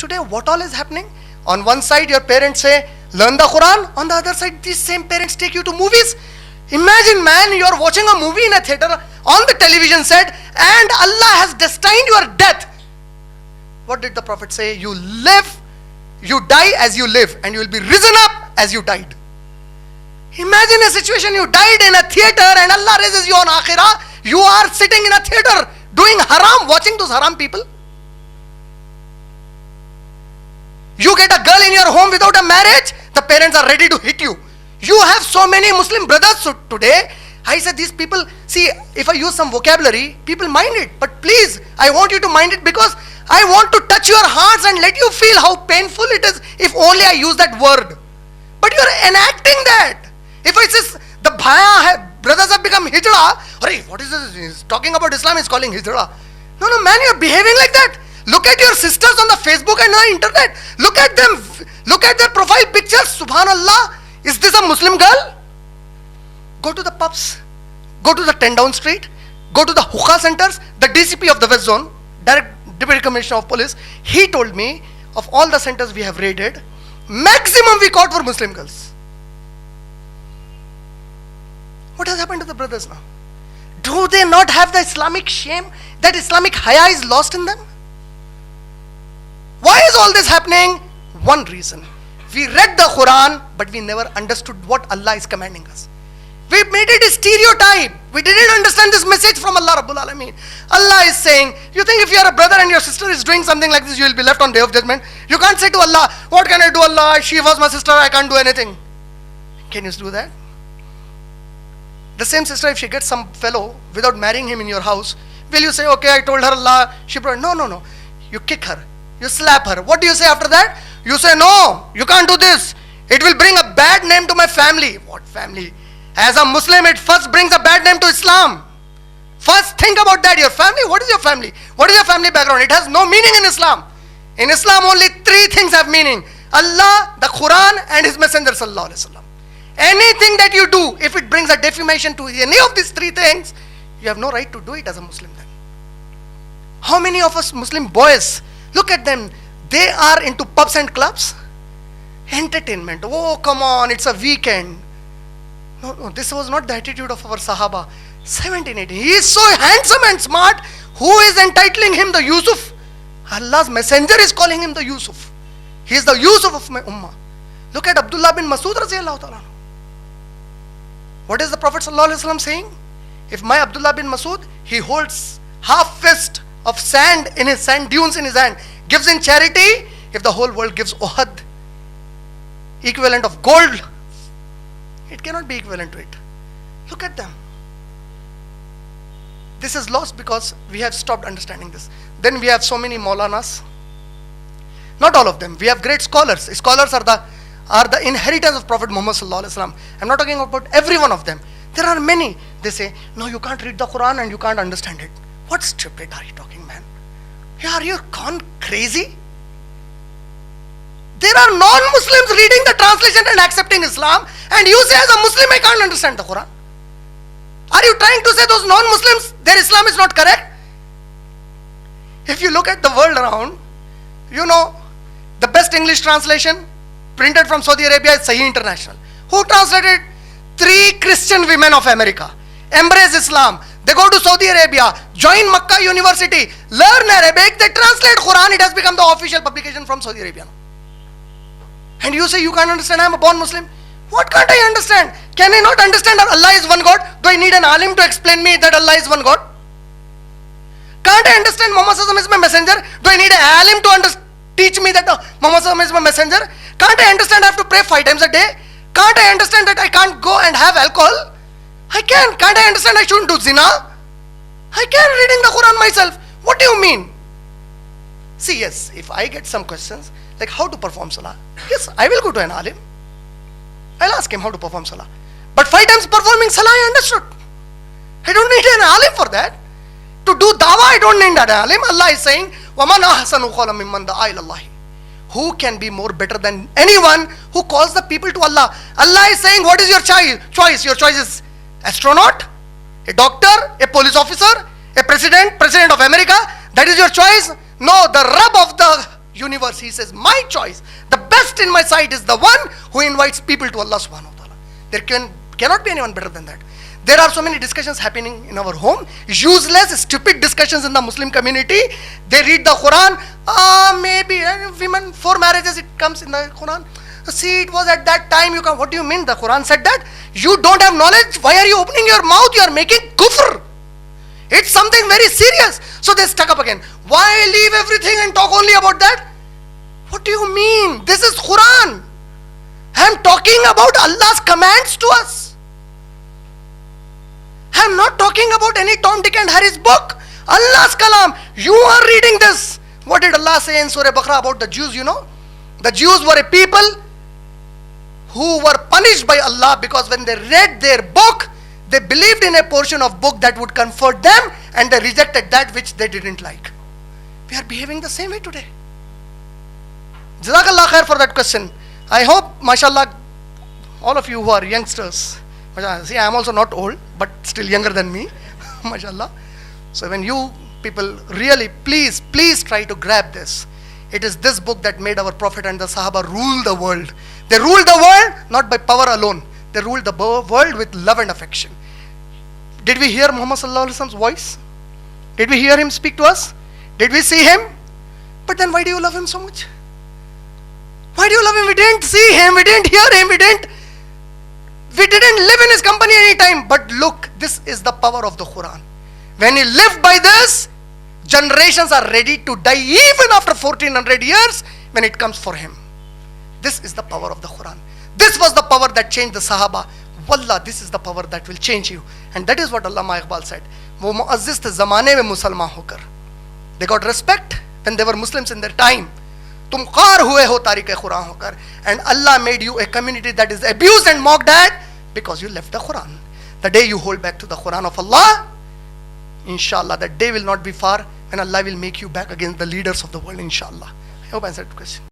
today what all is happening? On one side your parents say, learn the Quran. On the other side, these same parents take you to movies. Imagine, man, you are watching a movie in a theater on the television set and Allah has destined your death. What did the Prophet say? You live, you die as you live, and you will be risen up as you died. Imagine a situation, you died in a theater and Allah raises you on akhirah. You are sitting in a theater doing haram, watching those haram people. You get a girl in your home without a marriage, the parents are ready to hit you. You have so many Muslim brothers. So today, I said these people, see, if I use some vocabulary, people mind it. But please, I want you to mind it because I want to touch your hearts and let you feel how painful it is if only I use that word. But you're enacting that. If I say the brothers have become hijra, what is this? He's talking about Islam, he's calling hijra. No, man, you're behaving like that. Look at your sisters on the Facebook and the internet. Look at them. Look at their profile pictures. Subhanallah. Is this a Muslim girl? Go to the pubs. Go to the 10 Down Street. Go to the hookah centers. The DCP of the West Zone, Direct Deputy Commissioner of Police, he told me of all the centers we have raided, maximum we caught for Muslim girls. What has happened to the brothers now? Do they not have the Islamic shame? That Islamic haya is lost in them? Why is all this happening? One reason. We read the Quran, but we never understood what Allah is commanding us. We made it a stereotype. We didn't understand this message from Allah Rabbul Alameen. Allah is saying, you think if you are a brother and your sister is doing something like this, you will be left on Day of Judgment. You can't say to Allah, what can I do, Allah? She was my sister, I can't do anything. Can you do that? The same sister, if she gets some fellow without marrying him in your house, will you say, okay, I told her Allah, she brought, no. You kick her. You slap her. What do you say after that? You say, no, you can't do this. It will bring a bad name to my family. What family? As a Muslim, it first brings a bad name to Islam. First think about that. Your family, what is your family? What is your family background? It has no meaning in Islam. In Islam, only 3 things have meaning. Allah, the Quran, and His Messenger Sallallahu Alaihi Wasallam. Anything that you do, if it brings a defamation to any of these 3 things, you have no right to do it as a Muslim then. How many of us Muslim boys, look at them, they are into pubs and clubs? Entertainment. Oh, come on, it's a weekend. No, this was not the attitude of our Sahaba. 17, 18. He is so handsome and smart. Who is entitling him the Yusuf? Allah's messenger is calling him the Yusuf. He is the Yusuf of my ummah. Look at Abdullah bin Masud raziyallahu ta'ala. What is the Prophet sallallahu alaihi wasallam saying? If my Abdullah bin Masud, he holds half fist of sand in his sand dunes in his hand, gives in charity, if the whole world gives Uhud, equivalent of gold, it cannot be equivalent to it. Look at them. This is lost because we have stopped understanding this. Then we have so many Maulanas. Not all of them. We have great scholars. Scholars are the inheritors of Prophet Muhammad sallallahu alaihi wasallam. I'm not talking about every one of them. There are many. They say, no, you can't read the Quran and you can't understand it. What stupid are you talking, man? Are you gone crazy? There are non-Muslims reading the translation and accepting Islam, and you say as a Muslim, I can't understand the Quran. Are you trying to say those non-Muslims, their Islam is not correct? If you look at the world around, you know, the best English translation printed from Saudi Arabia is Sahih International. Who translated? 3 Christian women of America. Embrace Islam. They go to Saudi Arabia, join Makkah University, learn Arabic, they translate Quran, it has become the official publication from Saudi Arabia. And you say you can't understand, I am a born Muslim. What can't I understand? Can I not understand that Allah is one God? Do I need an alim to explain me that Allah is one God? Can't I understand Muhammad Sallallahu Alaihi Wasallam is my messenger? Do I need an alim to teach me that Muhammad Sallallahu Alaihi Wasallam is my messenger? Can't I understand I have to pray 5 times a day? Can't I understand that I can't go and have alcohol? I can. Can't I understand I shouldn't do zina? I can, reading the Quran myself. What do you mean? See, yes, if I get some questions, like how to perform salah, yes, I will go to an alim. I'll ask him how to perform salah. But 5 times performing salah, I understood. I don't need an alim for that. To do dawah, I don't need an alim. Allah is saying, وَمَنْ أَحْسَنُ قَوْلًا مِمَّنْ دَعَا إِلَى اللَّهِ. Who can be more better than anyone who calls the people to Allah? Allah is saying, what is your choice? Your choice is astronaut, a doctor, a police officer, a president of America. That is your choice? No, the Rabb of the universe universe. He says, my choice, the best in my sight is the one who invites people to Allah subhanahu wa ta'ala. There cannot be anyone better than that. There are so many discussions happening in our home, useless, stupid discussions in the Muslim community. They read the Quran, maybe women, 4 marriages, it comes in the Quran. See, it was at that time, what do you mean the Quran said that? You don't have knowledge, why are you opening your mouth? You are making kufr. It's something very serious. So they stuck up again. Why leave everything and talk only about that? What do you mean? This is Quran. I am talking about Allah's commands to us. I am not talking about any Tom, Dick and Harry's book. Allah's kalam. You are reading this. What did Allah say in Surah Baqarah about the Jews, The Jews were a people who were punished by Allah because when they read their book, they believed in a portion of book that would comfort them and they rejected that which they didn't like. We are behaving the same way today. Jazakallah khair for that question. I hope, mashallah, all of you who are youngsters, see, I am also not old, but still younger than me, mashallah. So when you people really, please try to grab this. It is this book that made our Prophet and the Sahaba rule the world. They ruled the world not by power alone. They ruled the world with love and affection. Did we hear Muhammad sallallahu alaihi wasallam's voice? Did we hear him speak to us? Did we see him? But then why do you love him so much? Why do you love him? We didn't see him, we didn't hear him, we didn't live in his company any time. But look, this is the power of the Quran. When he lived by this, generations are ready to die even after 1400 years when it comes for him. This is the power of the Quran. This was the power that changed the Sahaba. Wallah, this is the power that will change you. And that is what Allama Iqbal said. वो मुअज़्ज़िज़ थे ज़माने में मुसलमान होकर. They got respect when they were Muslims in their time. तुम car हुए हो तारीक़ क़ुरान होकर. And Allah made you a community that is abused and mocked at because you left the Quran. The day you hold back to the Quran of Allah, inshallah, that day will not be far when Allah will make you back against the leaders of the world, inshallah. I hope I answered the question.